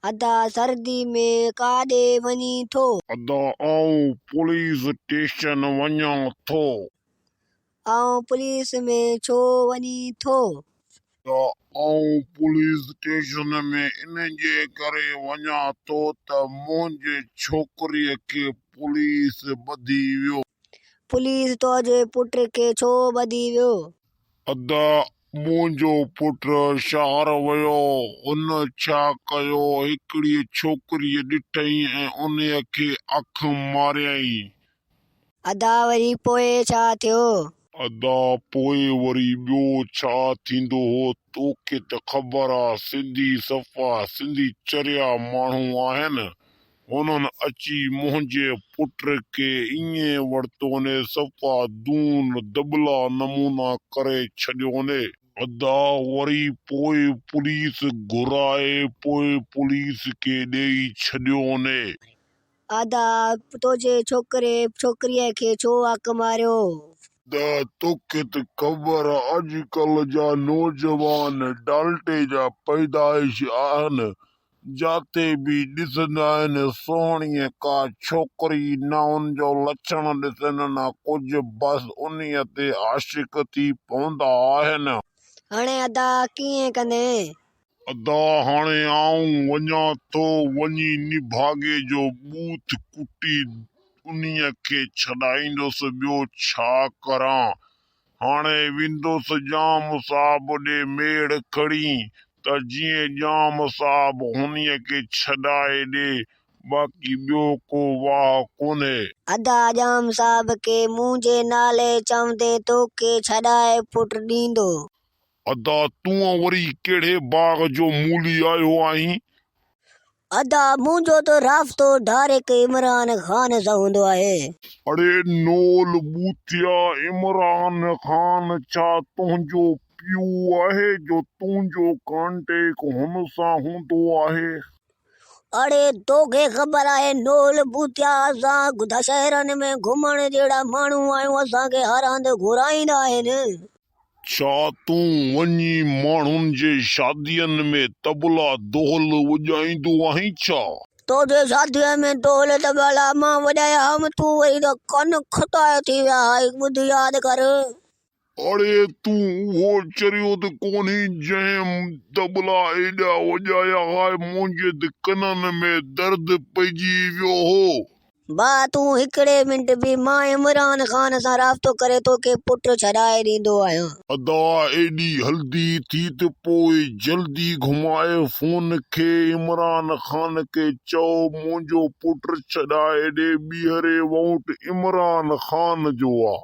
अदा सर्दी में काॾे वञी थो? अदा आऊं पुलिस स्टेशन वञा थो। आऊं पुलिस में छो वञी थो? अदा आऊं पुलिस स्टेशन में इन जे करे वञा थो त मुंहिंजे छोकिरीअ खे पुलिस ॿधी वियो। पुलिस तुंहिंजे पुट खे छो ॿधी वियो? अदा मुंहिंजो पुटु शहर वियो, हुन छा कयो, हिकिड़ी छोकिरीअ ॾिठई ऐं उन्हीअ खे अख मारियईं। अदा वरी पोइ छा थियो? अदा पोइ वरी ॿियो छा थींदो हो तोखे त ख़बर आ। सिंधी सफ़ा सिंधी चरिया माण्हू आहिनि। हुननि अची मुंहिंजे पुट खे ईअं वरितोने सफ़ा दून दबला नमूना करे छॾियोने। अदा वरी पोइ पुलिस घुराए पोइ पुलिस खे ॾेई छॾियोने। अदा तुंहिंजे छोकिरीअ खे छो हक मारियो? तोखे त ख़बर अॼुकल्ह जा नौजवान डाल्टे जा पैदाइश आहिनि। जाते बि ॾिसंदा आहिनि सुहिणीअ का छोकिरी न हुनजो लक्षण ॾिसनि न कुझु, बस उन्हीअ ते आशिक थी पवंदा आहिनि। हाणे अदा कीअं कंदे? अदा हाणे आऊं वञा थो, वञी निभागे जो बूथ कुटी उन्हीअ खे छॾाईंदुसि। ॿियो छा करां? हाणे वेंदुसि जाम साहब ॾे मेड़ खणी त जीअं जाम साहब हुनीअ खे छॾाए ॾे, बाक़ी ॿियो को वाह कोन्हे। अदा जाम साहब खे मुंहिंजे नाले चवंदे तोखे छॾाए पुट ॾींदो। अदा तूं वरी कहिड़े बाग जो मूली आयो आहीं? अदा मुंहिंजो त राब्तो डायरेक्ट इमरान ख़ान सां हूंदो आहे। अड़े नोल बूथिया, इमरान ख़ान छा तुंहिंजो पीउ आहे जो तुंहिंजो कांटेक्ट हुन सां हूंदो आहे? अड़े तोखे ख़बर आहे नोल बूथिया, असां दशहरनि में घुमण जहिड़ा माण्हू आहियूं, असांखे हर हंधि घुराईंदा आहिनि। छा तूं वञी माण्हुनि जे शादियुनि में तबला दोल वॼाईंदो आहीं छा? तुंहिंजे शादीअ में ढोल तबला मां वॼाया हुअमि, तूं वरी त कन खटाए थी विया। ॿुध यादि कर। अड़े तूं उहो चरियो त कोन्हे जंहिं तबला एॾा वॼाया आहे मुंहिंजे त कननि में दर्द पइजी वियो हो। भाउ तूं हिकिड़े मिंट बि, मां इमरान ख़ान सां राब्तो करे तोखे पुट छॾाए ॾींदो आहियां। अदा एॾी हल्दी थी त पोइ जल्दी घुमाए फोन खे इमरान ख़ान खे चओ मुंहिंजो पुट छॾाए ॾे। ॿीहरे वोट इमरान ख़ान जो आ।